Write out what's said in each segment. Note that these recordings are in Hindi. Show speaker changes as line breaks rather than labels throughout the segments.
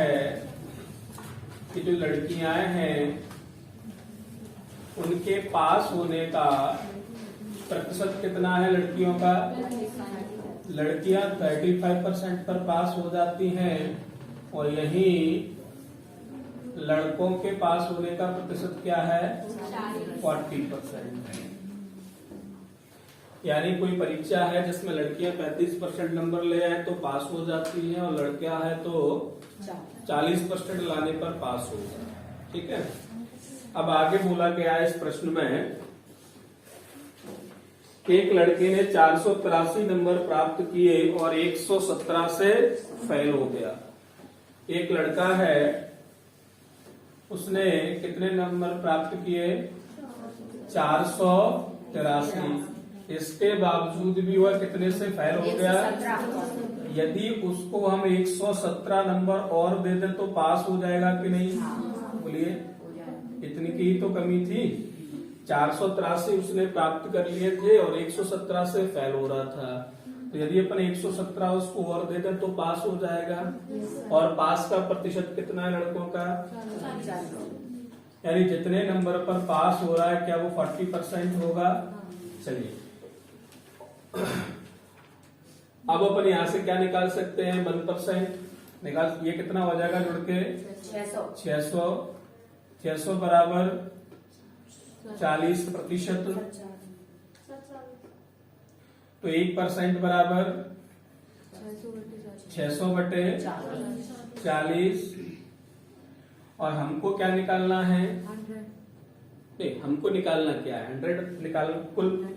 है कि जो लड़कियां हैं उनके पास होने का प्रतिशत कितना है लड़कियों का? लड़कियां 35% पर पास हो जाती हैं और यही लड़कों के पास होने का प्रतिशत क्या है? 40%। यानी कोई परीक्षा है जिसमें लड़कियां 35% नंबर ले आए तो पास हो जाती हैं और लड़कियां है तो 40% लाने पर पास हो जाए। ठीक है। अब आगे बोला गया है इस प्रश्न में कि एक लड़के ने 483 नंबर प्राप्त किए और 117 से फेल हो गया। एक लड़का है, उसने कितने नंबर प्राप्त किए? 483। इसके बावजूद भी वह कितने से फेल हो गया? यदि उसको हम 117 नंबर और दे दें तो पास हो जाएगा कि नहीं? बोलिए, इतनी की ही तो कमी थी। 483 उसने प्राप्त कर लिए थे और 117 से फेल हो रहा था, तो यदि अपन 117 उसको और दे दें तो पास हो जाएगा। और पास का प्रतिशत कितना है लड़कों का? यानी जितने नंबर पर पास हो रहा है क्या वो 40% होगा? चलिए, अब अपन यहां से क्या निकाल सकते हैं? 1% निकाल। ये कितना हो जाएगा जुड़ के? 600। 600 बराबर 40%, तो 1% बराबर 600 बटे 40। और हमको क्या निकालना है? नहीं, हमको निकालना क्या है? 100 निकाल, कुल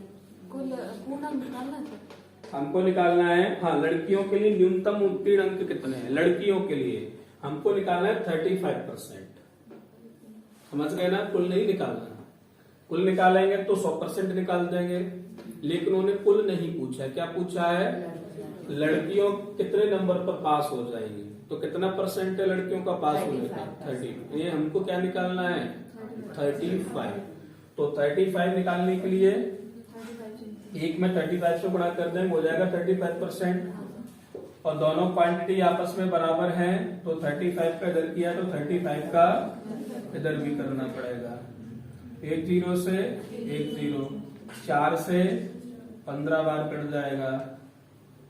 हमको निकालना है। हाँ, लड़कियों के लिए न्यूनतम उत्तीर्ण अंक कितने हैं? लड़कियों के लिए हमको निकालना है 35%। समझ गए ना? कुल नहीं निकालना। कुल निकालेंगे तो 100% निकाल देंगे, लेकिन उन्होंने कुल नहीं पूछा। क्या पूछा है? लड़कियों कितने नंबर पर पास हो जाएंगी, तो कितना परसेंट है लड़कियों का पास होने का? 30। ये हमको क्या निकालना है? 35। तो 35 निकालने के लिए एक में 35 से गुणा कर देंगे, हो जाएगा 35%। और दोनों क्वांटिटी आपस में बराबर हैं, तो 35 का इधर किया तो 35 का इधर भी करना पड़ेगा। 1 0 से 1 0, 4 से 15 बार कट जाएगा।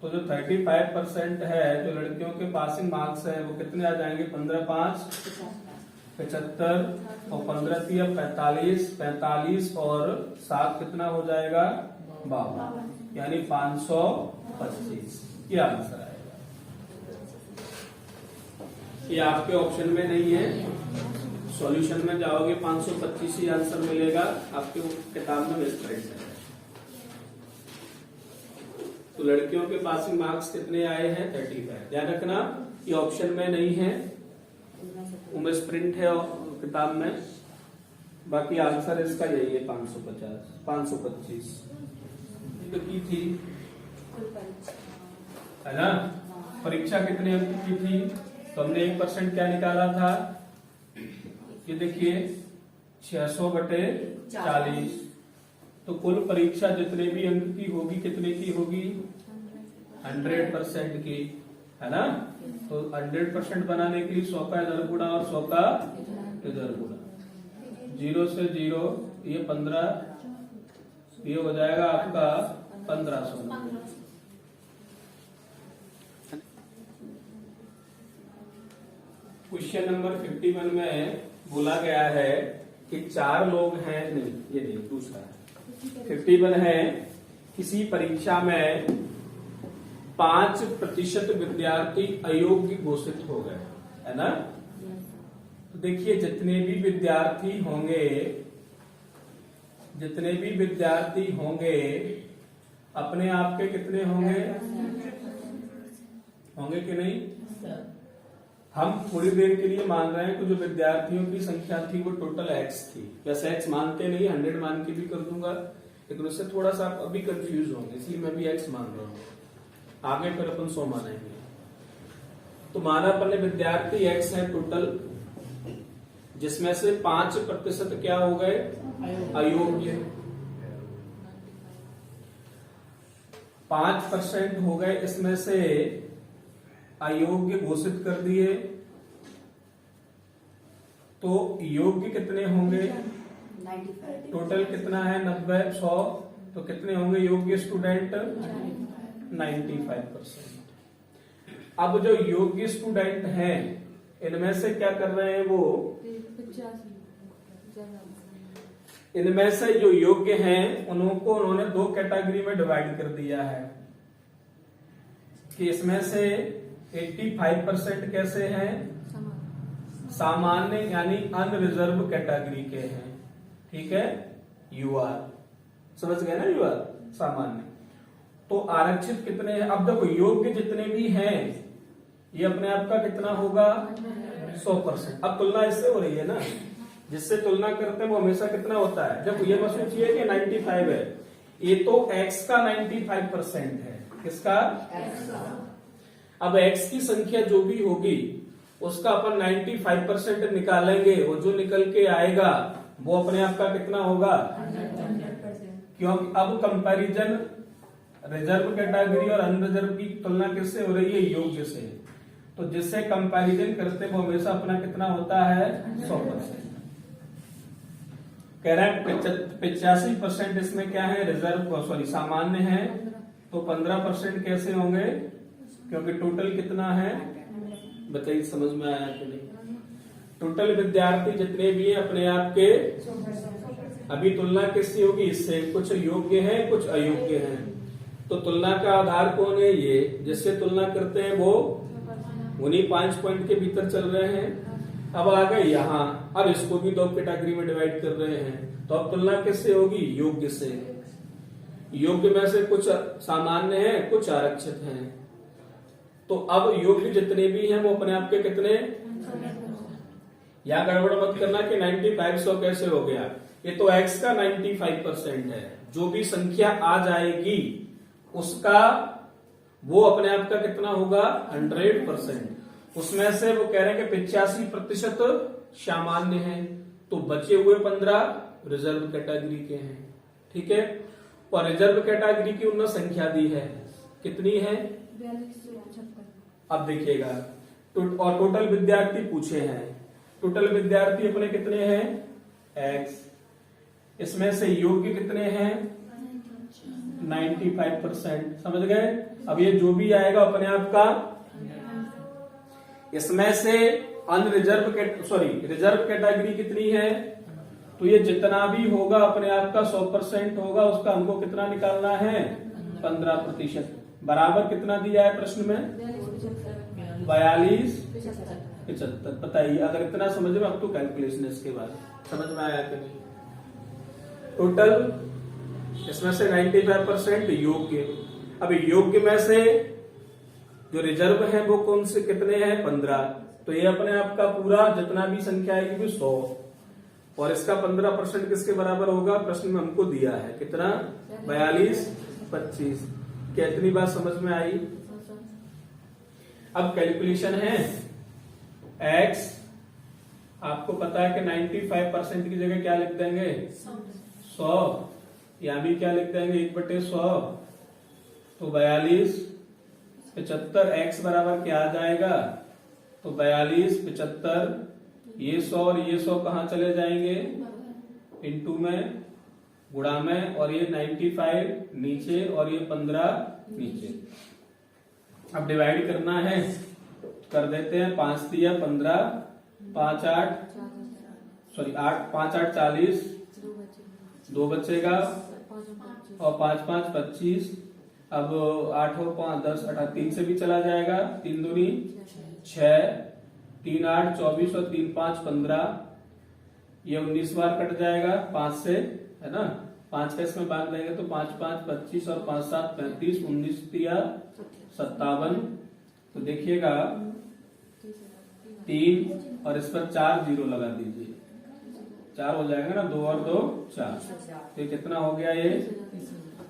तो जो 35% है, जो लड़कियों के पासिंग मार्क्स है, वो कितने आ जाएंगे? 15 5 75 और 15 3 45। 45 और 7 कितना हो जाएगा? 52, यानी 525। ये आंसर आएगा। ये आपके ऑप्शन में नहीं है, सॉल्यूशन में जाओगे 525 ही आंसर मिलेगा। आपके किताब में मिसप्रिंट है। तो लड़कियों के पासिंग मार्क्स कितने आए हैं? 35। ध्यान रखना, ये ऑप्शन में नहीं है, मिसप्रिंट है किताब में। बाकी आंसर इसका यही है 525 तो की थी, है ना? परीक्षा कितने अंक की थी? तो हमने 1% क्या निकाला था? ये देखिए 600 बटे 40। तो कुल परीक्षा जितने भी अंक की होगी कितने की होगी? 100% की, है ना? तो 100% बनाने के लिए 100 का इधर गुणा और 100 का इधर गुणा। 0 से 0, ये 15, ये हो जाएगा आपका 1500। क्वेश्चन नंबर 51 में बोला गया है कि 4 लोग हैं, नहीं ये नहीं, दूसरा है। 51 है, किसी परीक्षा में 5% विद्यार्थी अयोग्य घोषित हो गए, है ना? तो देखिए जितने भी विद्यार्थी होंगे अपने आप के कितने होंगे कि नहीं? हम थोड़ी देर के लिए मान रहे हैं कि जो विद्यार्थियों की संख्या थी वो टोटल x थी। वैसे x मानते नहीं, 100 मान के भी कर दूंगा, लेकिन उससे थोड़ा सा आप अभी कंफ्यूज होंगे, इसलिए मैं भी x मान रहा हूँ। आगे फिर अपन 100 मानेंगे। तो माना अपन ने विद्यार्थी x है टोटल, जिसमें से 5% क्या हो गए? अयोग्य। 5% हो गए, इसमें से अयोग्य घोषित कर दिए तो योग्य कितने होंगे?
95।
टोटल कितना है? 90, 100, तो कितने होंगे योग्य स्टूडेंट? 95%। अब जो योग्य स्टूडेंट हैं इनमें से क्या कर रहे हैं वो? इनमें से जो योग्य हैं उनको उन्होंने दो कैटेगरी में डिवाइड कर दिया है कि इसमें से 85% कैसे हैं? सामान्य यानी अनरिजर्व कैटेगरी के हैं। ठीक है, यूआर, समझ गए ना? यूआर सामान्य। तो आरक्षित कितने हैं? अब देखो योग्य जितने भी हैं ये अपने आप का कितना होगा? 100%। अब तुलना इससे हो रही है ना, जिससे तुलना करते हैं वो हमेशा कितना होता है? जब ये बस सोचिए कि 95 है, ये तो x का 95% है। किसका? अब x की संख्या जो भी होगी उसका अपन 95% निकालेंगे, वो जो निकल के आएगा वो अपने आप का कितना होगा? क्योंकि अब कंपैरिजन रिजर्व कैटेगरी और अनरिजर्व की तुलना किससे हो रही है? योग्य से। तो जिससे कंपैरिजन करते वो हमेशा अपना कितना होता है? 100%। कह रहा है 85% इसमें क्या है? रिजर्व, सॉरी सामान्य है। तो 15% कैसे होंगे? क्योंकि टोटल कितना है? बताइए, समझ में आया कि नहीं? टोटल विद्यार्थी जितने भी हैं अपने आप के, अभी तुलना किससे होगी? इससे। कुछ योग्य हैं, कुछ अयोग्य हैं। तो तुलना का आधार कौन है? ये जिससे तुलना करते हैं वो उन्हीं 5 पॉइंट के भीतर चल रहे हैं। अब आ गए यहाँ, अब इसको भी दो कैटेगरी में डिवाइड कर रहे हैं। तो अब तुलना किससे होगी? योग्य से। योग्य में से कुछ सामान्य हैं, कुछ आरक्षित हैं। तो अब योग्य जितने भी हैं वो अपने आप के कितने? या गड़बड़ मत करना कि 95 100 कैसे हो गया। ये तो x का 95% है। जो भी संख्या आ जाएगी उसका वो अपने आप का कितना होगा? 100%। उसमें से वो कह रहे हैं कि 85% सामान्य है, तो बचे हुए 15 रिजर्व कैटेगरी के हैं। ठीक है, और रिजर्व कैटेगरी की उन्होंने संख्या दी है, कितनी है?
4275।
अब देखिएगा, और टोटल विद्यार्थी पूछे हैं। टोटल विद्यार्थी अपने कितने हैं? x। इसमें से योग्य कितने हैं? 95%। समझ गए? अब ये जो भी आएगा अपने आप का, इसमें से अनरिजर्व रिजर्व कैटेगरी कितनी है? तो ये जितना भी होगा अपने आप का 100% होगा, उसका हमको कितना निकालना है? 15%। बराबर कितना दिया है प्रश्न में? 42 75। बताइए, अगर इतना समझ में, अब तो कैलकुलेशन इसके बाद समझ में आया कि नहीं? टोटल इसमें से 95% योग्य। अब योग्य में से जो रिजर्व है वो कौन से कितने हैं? 15। तो ये अपने आप का पूरा जितना भी संख्या आएगी वो 100, और इसका 15% किसके बराबर होगा? प्रश्न में हमको दिया है कितना? 42 25। क्या इतनी बात समझ में आई? अब कैलकुलेशन है x, आपको पता है कि 95% की जगह क्या लिख देंगे? 100। यहां भी क्या लिख देंगे? 1/100। तो 42 75। x बराबर क्या आ जाएगा? तो 42 75, ये 100 और ये 100 कहाँ चले जाएंगे? इनटू में, गुणा में, और ये 95 नीचे और ये 15 नीचे। अब डिवाइड करना है, कर देते हैं। 5 दिया 15, 5 8 40, 2 बचेगा, और 5 5 25। अब 8 और 5 10 18, 3 से भी चला जाएगा। 3 दूनी 6, 3 8 24 और 3 5 15। ये 19 बार कट जाएगा 5 से, है ना? 5 का इसमें बांध देंगे तो 5 5 25 और 5 7 35, 19 3 57। तो देखिएगा 3 और इस पर 4 जीरो लगा दीजिए, 4 हो जाएगा ना? 2 और 2 4। तो कितना हो गया? ये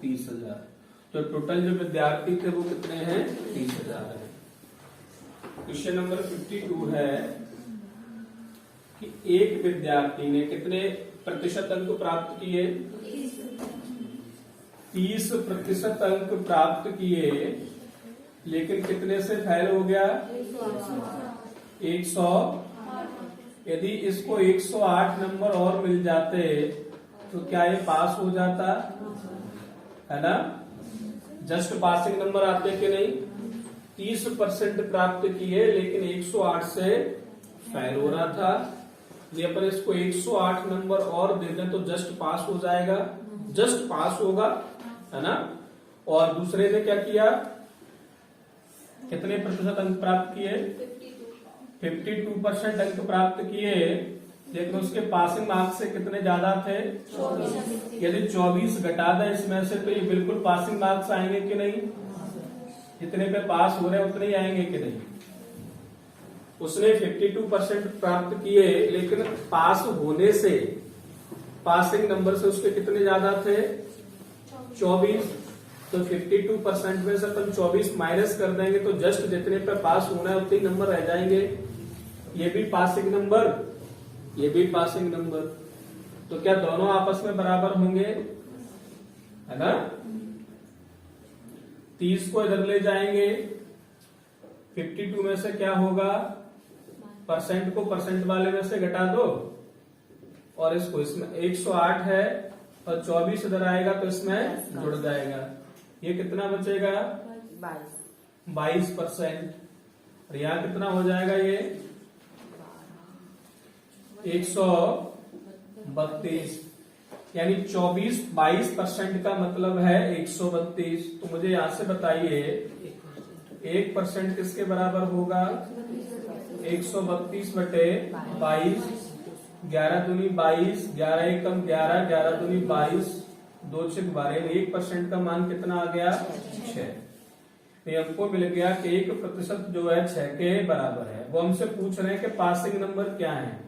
30,000। तो टोटल जो विद्यार्थी थे वो कितने हैं? 30,000 है। क्वेश्चन नंबर 52 है कि एक विद्यार्थी ने कितने प्रतिशत अंक प्राप्त किए? 30% अंक प्राप्त किए, लेकिन कितने से फेल हो गया? यदि इसको 108 नंबर और मिल जाते तो क्या ये पास हो जाता, है ना? जस्ट पासिंग नंबर आते कि नहीं? 30% प्राप्त किए लेकिन 108 से फेल हो रहा था। ये अपन इसको 108 नंबर और दे दें तो जस्ट पास हो जाएगा, जस्ट पास होगा, है ना? और दूसरे ने क्या किया, कितने प्रतिशत अंक प्राप्त किए? 52% अंक प्राप्त किए, लेकिन उसके पासिंग मार्क्स से कितने ज्यादा थे?
24।
यदि 24 घटा दें इसमें से तो ये बिल्कुल पासिंग मार्क्स आएंगे कि नहीं? जितने पे पास हो रहे हैं उतने ही आएंगे कि नहीं? उसने 52% प्राप्त किए लेकिन पास होने से पासिंग नंबर से उसके कितने ज्यादा थे? 24। तो 52% में से अपन 24 माइनस कर देंगे तो जस्ट जितने पे पास होना है उतने नंबर रह जाएंगे। ये भी पासिंग नंबर, ये भी पासिंग नंबर, तो क्या दोनों आपस में बराबर होंगे, है ना? 30 को इधर ले जाएंगे, 52 में से क्या होगा? परसेंट को परसेंट वाले में से घटा दो और इसको इसमें 108 है और 24 इधर आएगा तो इसमें जुड़ जाएगा। ये कितना बचेगा? 22%। और यहाँ कितना हो जाएगा? ये 132, यानी 22% का मतलब है 132। तो मुझे यहां से बताइए 1% किसके बराबर होगा? 132 बटे 22, 11 दूनी 22, 11 एकम 11, 11 दूनी 22, 2 6 12। 1% का मान कितना आ गया? 6। तो हमको मिल गया कि 1% जो है 6 के बराबर है। वो हमसे पूछ रहे हैं कि पासिंग नंबर क्या है,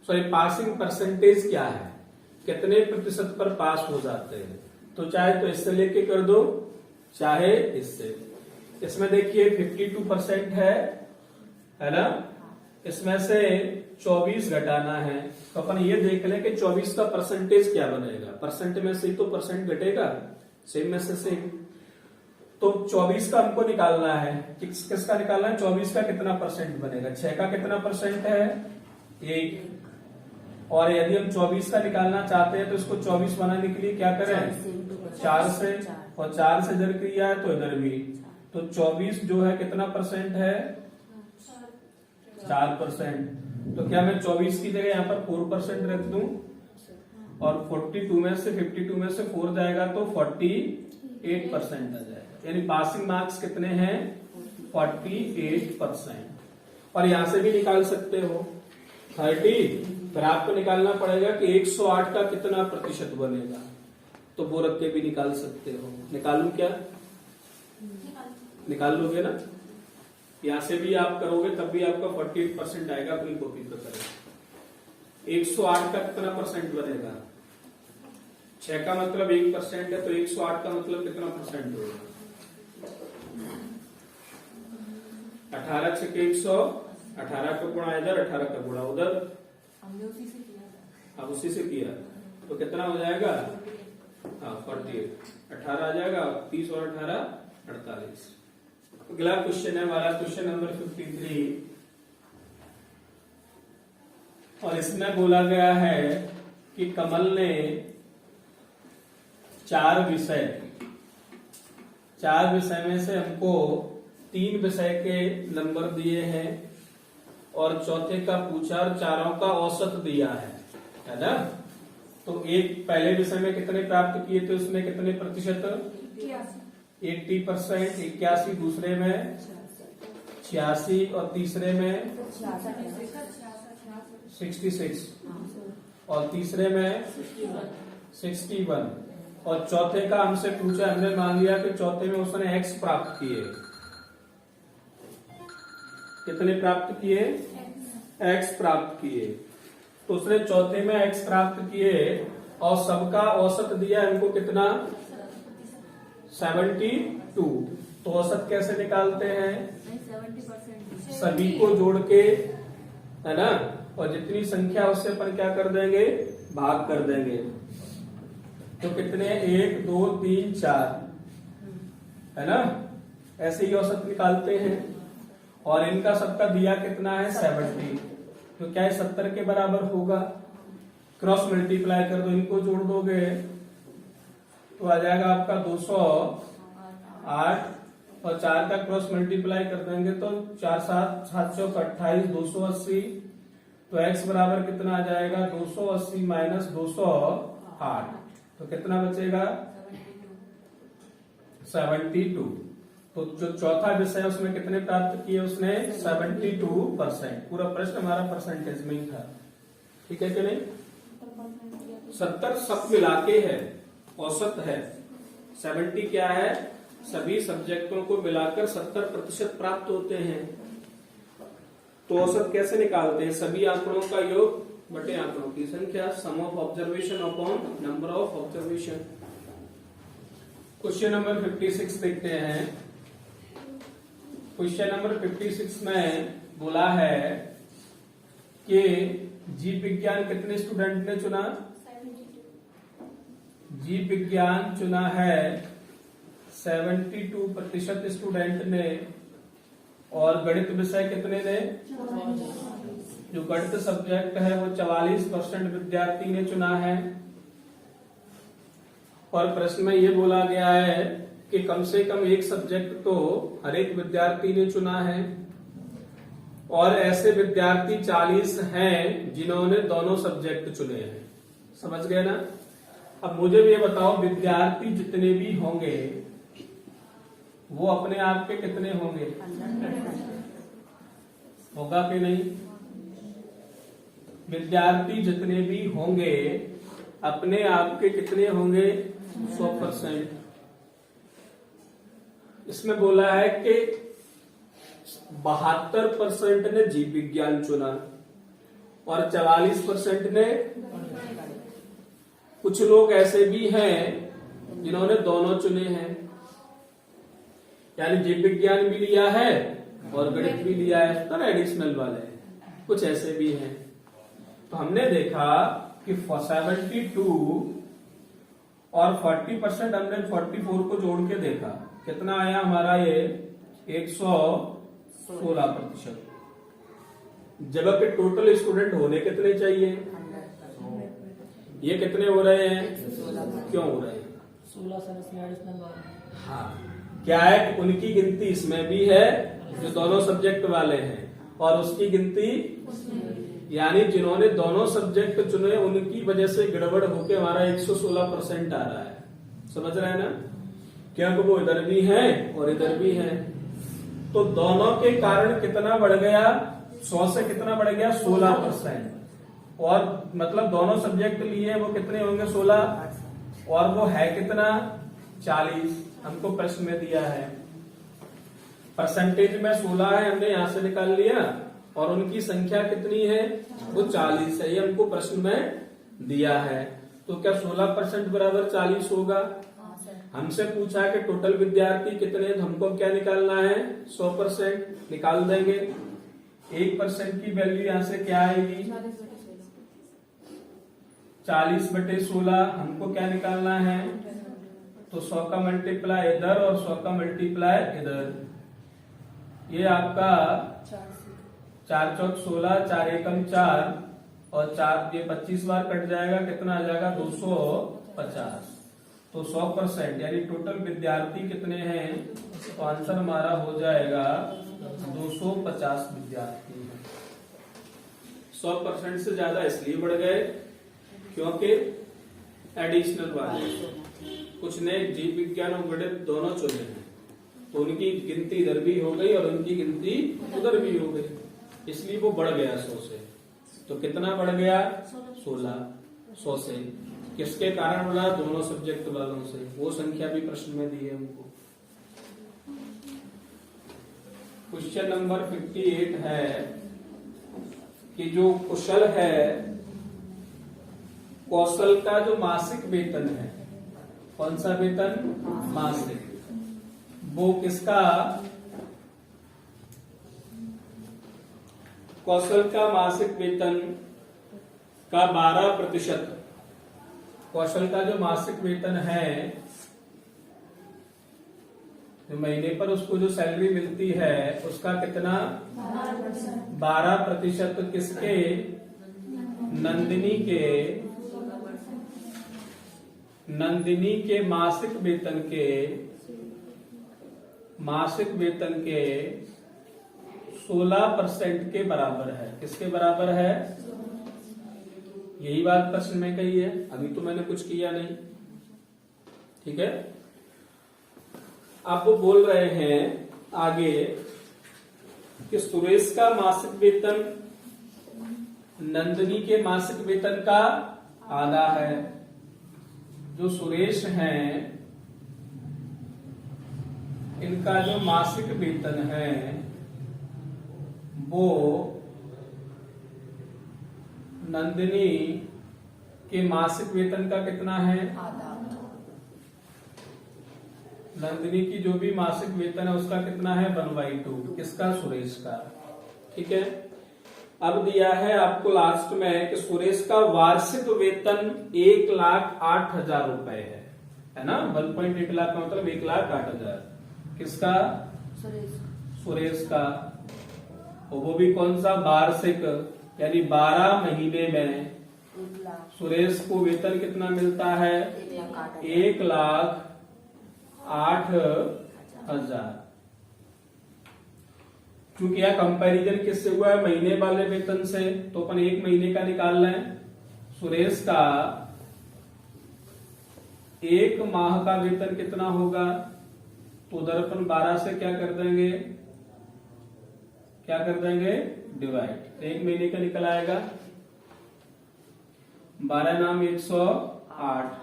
सॉरी पासिंग परसेंटेज क्या है, कितने प्रतिशत पर पास हो जाते हैं। तो चाहे तो इससे लेके कर दो, चाहे इससे। इसमें देखिए 52% है ना? इसमें से 24 घटाना है तो अपन ये देख लें कि 24 का परसेंटेज क्या बनेगा। परसेंट में से ही तो परसेंट घटेगा, सेम में से सेम। तो 24 का हमको निकालना है। किसका निकालना है? 24 का कितना परसेंट बनेगा? 6 का कितना परसेंट है? 1। और यदि हम 24 का निकालना चाहते हैं तो इसको 24 बनाने के लिए क्या करें? 4 से, और 4 से इधर किया है तो इधर भी। तो 24 जो है कितना परसेंट है? 4%। तो क्या मैं 24 की जगह यहाँ पर 4% रख दूं और 42 में से 52 में से 4 जाएगा तो 48% आ जाएगा। यानी पासिंग मार्क्स कितने हैं? 48%। और यहां से भी निकाल सकते हो 30। फिर आपको निकालना पड़ेगा कि 108 का कितना प्रतिशत बनेगा, तो वो रख के भी निकाल सकते हो। निकालूं क्या? निकाल लोगे ना? यहां से भी आप करोगे तब भी आपका 48% आएगा। अपनी कॉपी पर करें। 108 का कितना परसेंट बनेगा? 6 का मतलब 1% है तो 108 का मतलब कितना परसेंट होगा? 18 6 के 100, 18 का गुणा इधर, 18 का गुणा उधर।
हमने उसी से किया था।
अब उसी से किया तो कितना हो जाएगा? 48। 18 आ जाएगा, 30 और 18 48। अगला क्वेश्चन है हमारा क्वेश्चन नंबर 53 और इसमें बोला गया है कि कमल ने 4 विषय में से हमको 3 विषय के नंबर दिए हैं और चौथे का पूछा और चारों का औसत दिया है ना? तो एक पहले विषय में कितने प्राप्त किए थे, उसमें कितने प्रतिशत? 80%। 81 दूसरे में, 86 और तीसरे में 66 और तीसरे में 61 और चौथे का हमसे पूछा, हमने मान लिया कि चौथे में उसने x प्राप्त किए। कितने प्राप्त किए? x प्राप्त किए। तो उसने चौथे में x प्राप्त किए और सबका औसत दिया हमको कितना? 72। तो औसत कैसे निकालते हैं?
70%।
सभी को जोड़ के, है ना? और जितनी संख्या उससे अपन क्या कर देंगे? भाग कर देंगे। तो कितने? 1 2 3 4, है ना? ऐसे ही औसत निकालते हैं। और इनका सबका दिया कितना है 70, तो क्या है 70 के बराबर होगा। क्रॉस मल्टीप्लाई कर दो, इनको जोड़ दोगे तो आ जाएगा आपका 208 और 4 का क्रॉस मल्टीप्लाई कर देंगे तो 4 7 7 चौक 28 280, तो x बराबर कितना आ जाएगा 280 माइनस 208, तो कितना बचेगा 72। तो जो चौथा विषय उसमें कितने प्राप्त किए उसने 72%। पूरा प्रश्न हमारा परसेंटेज में ही था, ठीक है कि नहीं। 70 सब मिला के है, औसत है। 70 क्या है, सभी सब्जेक्टों को मिलाकर 70% प्राप्त होते हैं। तो औसत कैसे निकालते हैं, सभी आंकड़ों का योग बटे आंकड़ों की संख्या, sum of observation upon number of observation. Question number 56 देखते हैं। क्वेश्चन नंबर 56 में बोला है कि जीव विज्ञान कितने स्टूडेंट ने चुना, जीव विज्ञान चुना है 72% स्टूडेंट ने, और गणित विषय कितने ने, जो गणित सब्जेक्ट है वो 44% विद्यार्थी ने चुना है। और प्रश्न में ये बोला गया है कि कम से कम एक सब्जेक्ट तो हर एक विद्यार्थी ने चुना है, और ऐसे विद्यार्थी 40 हैं जिन्होंने दोनों सब्जेक्ट चुने हैं। समझ गए ना। अब मुझे भी ये बताओ, विद्यार्थी जितने भी होंगे वो अपने आप के कितने होंगे, होगा कि नहीं। विद्यार्थी जितने भी होंगे अपने आप के कितने होंगे 100%। इसमें बोला है कि 72% ने जीव विज्ञान चुना और 44% ने, कुछ लोग ऐसे भी हैं जिन्होंने दोनों चुने हैं, यानी जीव विज्ञान भी लिया है और गणित भी लिया है, तो एडिशनल वाले कुछ ऐसे भी हैं। तो हमने देखा कि 72 और 40% हमने 44 को जोड़ के देखा, कितना आया हमारा ये 116%। जबकि टोटल स्टूडेंट होने कितने चाहिए, ये कितने हो रहे हैं, क्यों हो रहे हैं
16।
हाँ, क्या है कि उनकी गिनती इसमें भी है जो दोनों सब्जेक्ट वाले हैं, और उसकी गिनती यानी जिन्होंने दोनों सब्जेक्ट चुने उनकी वजह से गड़बड़ होके हमारा 116% आ रहा है। समझ रहे हैं ना, क्योंकि वो इधर भी हैं और इधर भी हैं। तो दोनों के कारण कितना बढ़ गया, 100 से कितना बढ़ गया 16%, और मतलब दोनों सब्जेक्ट लिए वो कितने होंगे 16, और वो है कितना 40। हमको प्रश्न में दिया है परसेंटेज में 16 है, हमने यहां से निकाल लिया, और उनकी संख्या कितनी है वो 40 है, ये हमको प्रश्न में दिया है। तो क्या 16% बराबर 40 होगा। हमसे पूछा कि टोटल विद्यार्थी कितने, तो हमको क्या निकालना है 100%, निकाल देंगे। 1% की वैल्यू यहां से क्या आएगी 40/16, हमको क्या निकालना है, तो 100 का मल्टीप्लाई इधर और 100 का मल्टीप्लाई इधर, ये आपका 4 चौक 16, 4 एकम 4 और 4 ये 25 बार कट जाएगा, कितना आ जाएगा 250। तो 100% यानी टोटल विद्यार्थी कितने हैं, तो आंसर हमारा हो जाएगा 250 विद्यार्थी। 100% से ज्यादा इसलिए बढ़ गए क्योंकि एडिशनल वाले कुछ ने जीव विज्ञान और गणित दोनों चुने हैं, तो उनकी गिनती इधर भी हो गई और उनकी गिनती उधर भी हो गई, इसलिए वो बढ़ गया 100 से। तो कितना बढ़ गया 16, 100 से किसके कारण बढ़ा, दोनों सब्जेक्ट वालों से। वो संख्या भी प्रश्न में दी है हमको। क्वेश्चन नंबर 58 है कि जो कुशल है, कौशल का जो मासिक वेतन है, कौन सा वेतन, मासिक, वो किसका, कौशल का मासिक वेतन का 12%, कौशल का जो मासिक वेतन है तो महीने पर उसको जो सैलरी मिलती है उसका कितना 12% किसके नंदिनी के मासिक वेतन के 16% के बराबर है। किसके बराबर है? यही बात प्रश्न में कही है, अभी तो मैंने कुछ किया नहीं। ठीक है, आप वो बोल रहे हैं आगे कि सुरेश का मासिक वेतन नंदिनी के मासिक वेतन का आधा है। जो सुरेश हैं इनका जो मासिक वेतन है वो नंदिनी के मासिक वेतन का कितना है?
आधा।
नंदिनी की जो भी मासिक वेतन है उसका कितना है? 1/2। किसका? सुरेश का। ठीक है, अब दिया है आपको लास्ट में कि सुरेश का वार्षिक वेतन 1,08,000 रुपए है ना। 1.8 लाख का मतलब 1,08,000 किसका? सुरेश का। और वो भी कौन सा? वार्षिक, यानी 12 महीने में सुरेश को वेतन कितना मिलता है? 1,08,000। क्योंकि यह कंपैरिजन किससे हुआ है? महीने वाले वेतन से, तो अपन एक महीने का निकाल रहे हैं। सुरेश का एक माह का वेतन कितना होगा? तो उधर अपन 12 से क्या कर देंगे? डिवाइड। तो एक महीने का निकल आएगा 12 नाम 108,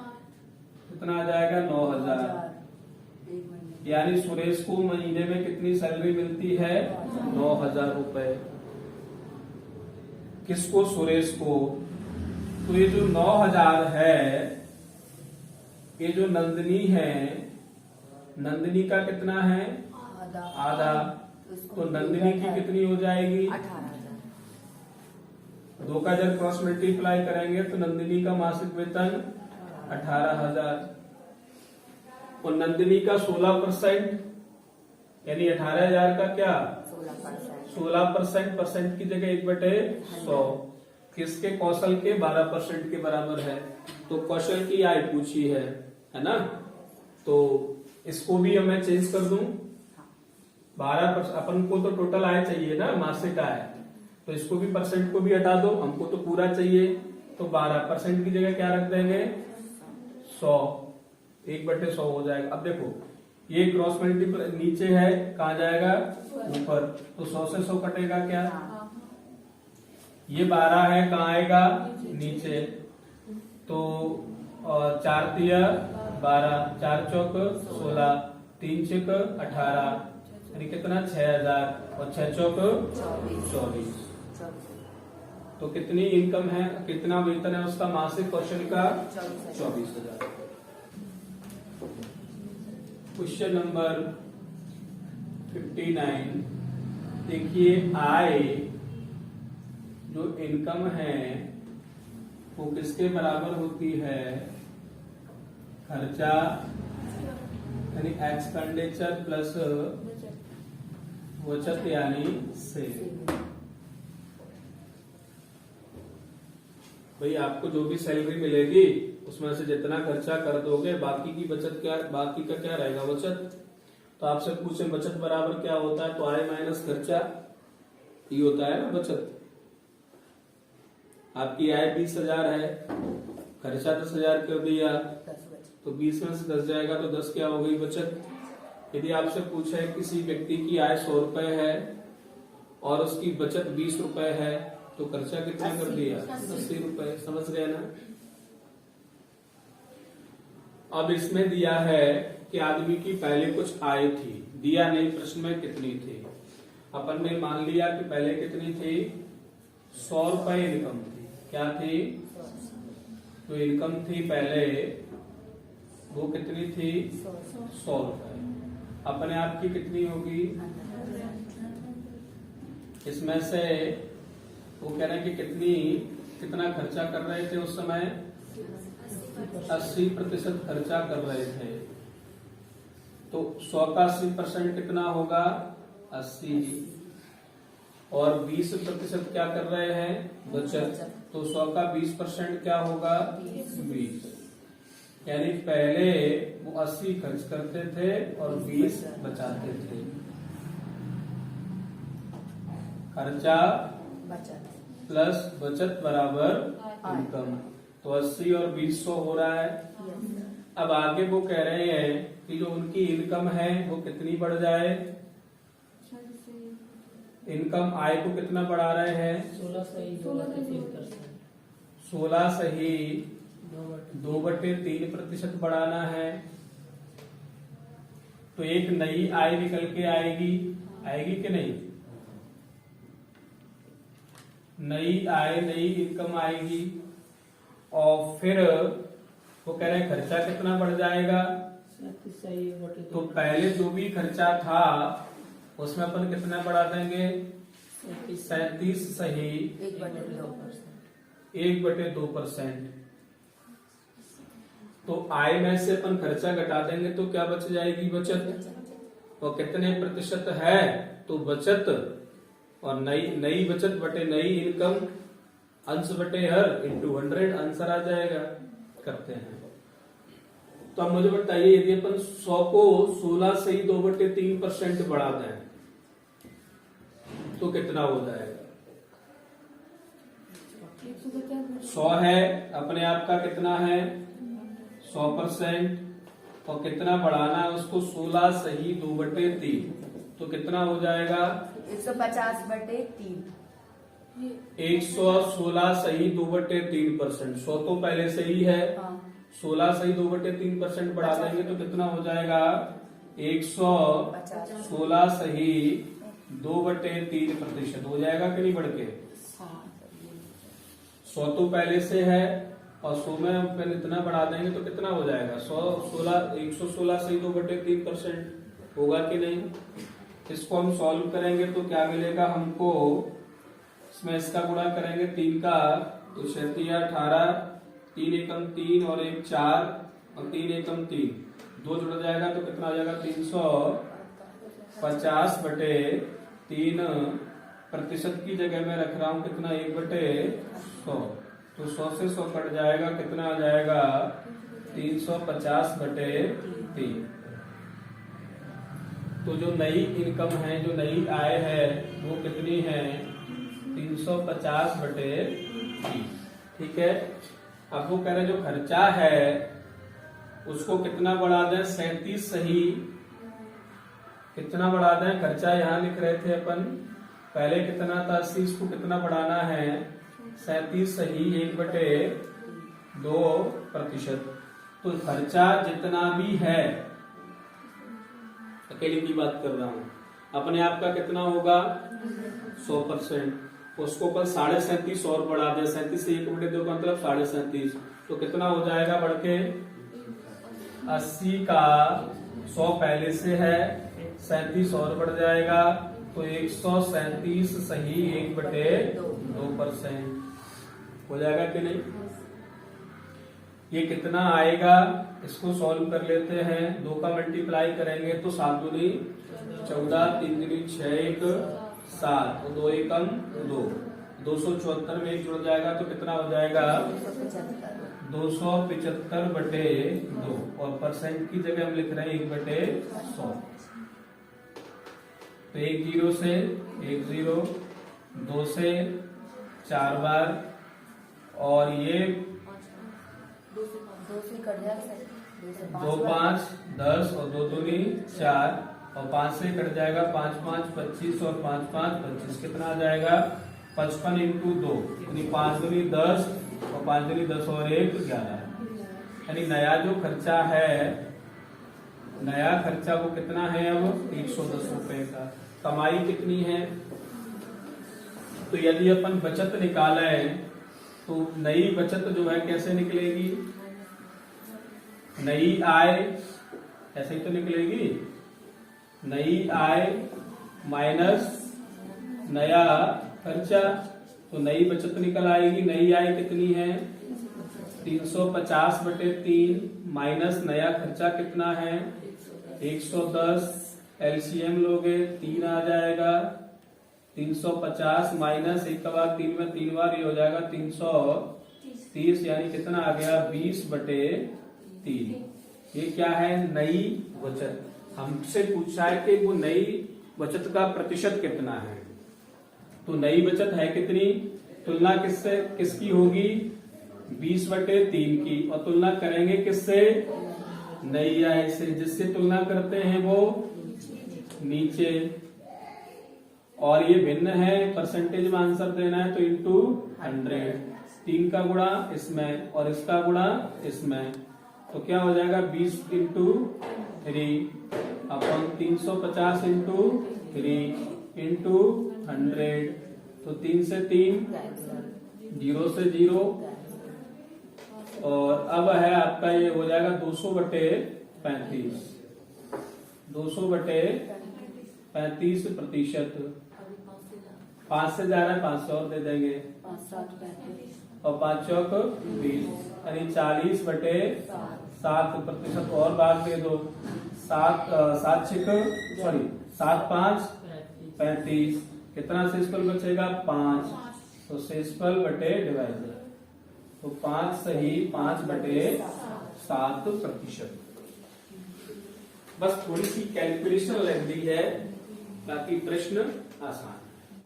कितना आ जाएगा? 9,000। यानी सुरेश को महीने में कितनी सैलरी मिलती है? 9,000 रुपए। किसको? सुरेश को। तो ये जो 9,000 है, ये जो नंदिनी है, नंदिनी का कितना है? आधा। तो नंदिनी की कितनी हो जाएगी? 18,000। 2 का जब क्रॉस मल्टीप्लाई करेंगे तो नंदिनी का मासिक वेतन 18,000 और नंदिनी का 16%, यानी 18,000 का क्या? 16%। परसेंट की जगह 1/100 किसके? कौशल के 12% के बराबर है। तो कौशल की आय पूछी है ना। तो इसको भी मैं चेंज कर दूं 12%। अपन को तो टोटल आय चाहिए ना, मासिक आय, तो इसको भी परसेंट को भी हटा दो, हमको तो पूरा चाहिए। तो 12% की जगह क्या रख देंगे? 100। 1/100 हो जाएगा। अब देखो ये क्रॉस मल्टीप्लाई नीचे है, कहा जाएगा? ऊपर। तो 100 से 100 कटेगा क्या? ये 12 है, कहाँ आएगा? नीचे। तो 4 तिया 12, 4 चौक 16, 3 छक 18, यानी कितना? 6,000 और 6 चौक 24। तो कितनी इनकम है, कितना वेतन है उसका मासिक? कौशल का 24,000। क्वेश्चन नंबर 59 देखिए, आय जो इनकम है वो किसके बराबर होती है? खर्चा यानी एक्सपेंडिचर प्लस बचत यानी सेव। भाई आपको जो भी सैलरी मिलेगी उसमें से जितना खर्चा कर दोगे बाकी की बचत क्या, बाकी का क्या रहेगा? बचत। तो आपसे पूछे बचत बराबर क्या होता है? तो आय माइनस खर्चा, ये होता है ना बचत। आपकी आय 20,000 है, खर्चा 10,000 कर दिया, तो 20 में से 10 जाएगा तो 10 क्या हो गई? बचत। यदि आपसे पूछे किसी व्यक्ति की आय 100 रुपए है और उसकी बचत 20 रुपए है, तो खर्चा कितना कर दिया? 80 रुपए। समझ गए ना। अब इसमें दिया है कि आदमी की पहले कुछ आय थी, दिया नहीं प्रश्न में कितनी थी। अपन ने मान लिया कि पहले कितनी थी? 100 रुपए इनकम थी। क्या थी? तो इनकम थी पहले, वो कितनी थी? 100 रुपए। अपने आप की कितनी होगी? इसमें से वो कह रहे हैं कि कितना खर्चा कर रहे थे उस समय? 80% खर्चा कर रहे थे। तो 100 का 80% कितना होगा? 80। और 20% क्या कर रहे हैं? बचत। तो 100 का 20% क्या होगा? 20। यानी पहले वो 80 खर्च करते थे और 20 बचाते थे। खर्चा
बचत
प्लस बचत बराबर इनकम। तो 80 और 20 100 हो रहा है। अब आगे वो कह रहे हैं कि जो उनकी इनकम है वो कितनी बढ़ जाए। इनकम आय को कितना बढ़ा रहे हैं?
16 सही 2/3%।
16 सही
2/3
2/3% बढ़ाना है। तो एक नई आय निकल के आएगी, आएगी कि नहीं? नई आय, नई इनकम आएगी। और फिर वो कह रहे हैं खर्चा कितना बढ़ जाएगा।
37 सही 1/3।
तो पहले जो भी खर्चा था उसमें अपन कितना बढ़ा देंगे? 37 सही 1/2%। तो आय में से अपन खर्चा घटा देंगे तो क्या बच जाएगी? बचत। और कितने प्रतिशत है? तो बचत और नई बचत बटे नई इनकम अंश बटे हर इंटू 100 आंसर आ जाएगा। करते हैं। तो अब मुझे बताइए यदि अपन 100 को 16 से ही 2/3% बढ़ा दें तो कितना हो जाएगा? 100 है अपने आप का कितना है? 100%। और कितना बढ़ाना है उसको? 16 सही 2/3। तो कितना हो जाएगा?
150/3।
116 सही 2/3%। 100 तो पहले से ही है। 16 सही 2/3% बढ़ा देंगे तो कितना हो जाएगा? 116 सही 2/3% हो जाएगा कि नहीं बढ़ के? 100 तो पहले से है और 100 में अपन इतना बढ़ा देंगे तो कितना हो जाएगा? 116 सही 2/3% होगा कि नहीं? इसको हम सॉल्व करेंगे तो क्या मिलेगा हमको? इसमें इसका गुणा करेंगे 3 का तो 36 18, 3 एकम 3 और 1 4 और 3 एकम 3, 2 जुड़ जाएगा तो कितना आ जाएगा? 350/3% की जगह में रख रहा हूं कितना? 1/100। तो 100 से 100 कट जाएगा, कितना आ जाएगा? 350/3। तो जो नई इनकम है, जो नई आय है वो कितनी है? 350/3। ठीक है। अब वो कह रहे जो खर्चा है उसको कितना बढ़ा दें? 37 सही कितना बढ़ा दें? खर्चा यहाँ लिख रहे थे अपन, पहले कितना था 80, इसको कितना बढ़ाना है? 37 सही 1/2%। तो खर्चा जितना भी है, अकेले की बात कर रहा हूं, अपने आप का कितना होगा? 100%। उसको अपन 37.5 और बढ़ा दें, 37 से 1/2 का मतलब 37.5, तो कितना हो जाएगा बढ़ के? 80 का 100 पहले से है, 37 और बढ़ जाएगा तो 137 सही 1/2% हो जाएगा कि नहीं? ये कितना आएगा? इसको सॉल्व कर लेते हैं। 2 का मल्टीप्लाई करेंगे तो 7 दूनी 14, 3 दूनी 6, 1 7 और 2 एकम 2, 274 में 1 जुड़ जाएगा तो कितना हो जाएगा? 275/2 और परसेंट की जगह हम लिख रहे हैं 1/100। तो 1 0 से 1 0, 2 से 4 बार और ये 2 5 10 और 2 दूनी 4 और 5 से कट जाएगा 5 5 25 और 5 5 25, कितना आ जाएगा? 55 × 2 यानी 5 दूनी 10 और 5 दूनी 10 और 1 11। यानी नया जो खर्चा है, नया खर्चा वो कितना है? अब 110 रुपए का। कमाई कितनी है? तो यदि अपन बचत निकाले तो नई बचत जो है कैसे निकलेगी? नई आय ऐसे ही तो निकलेगी, नई आय माइनस नया खर्चा, तो नई बचत निकल आएगी। नई आय कितनी है? 350/3 माइनस नया खर्चा कितना है? 110 एलसीएम लोगे 3 आ जाएगा, 350 माइनस 1 का भाग 3 में 3 बार, ये हो जाएगा 330, यानी कितना आ गया 20/3। ये क्या है, नई बचत। हमसे पूछा है कि वो नई बचत का प्रतिशत कितना है, तो नई बचत है कितनी, तुलना किससे किसकी होगी, 20/3 की, और तुलना करेंगे किससे, नई आय से। जिससे तुलना करते हैं वो नीचे, और ये भिन्न है, परसेंटेज में आंसर देना है तो इंटू 100, 3 का गुणा इसमें और इसका गुणा इसमें, तो क्या हो जाएगा 20 इंटू 3 अपन 350 इंटू 3 इंटू 100, तो 3 से 3, 0 से 0, और अब है आपका ये हो जाएगा 200/35, 200/35 प्रतिशत। 5 से जा रहा है 500 और दे देंगे, और 5 चौक 20, यानी 40/7 प्रतिशत, और भाग दे दो, 7 5 35, कितना शेषफल बचेगा 5, तो शेषफल बटे डिवाइजर, तो 5 सही 5/7 प्रतिशत। बस थोड़ी सी कैलकुलेशन लग रही है, बाकी प्रश्न आसान।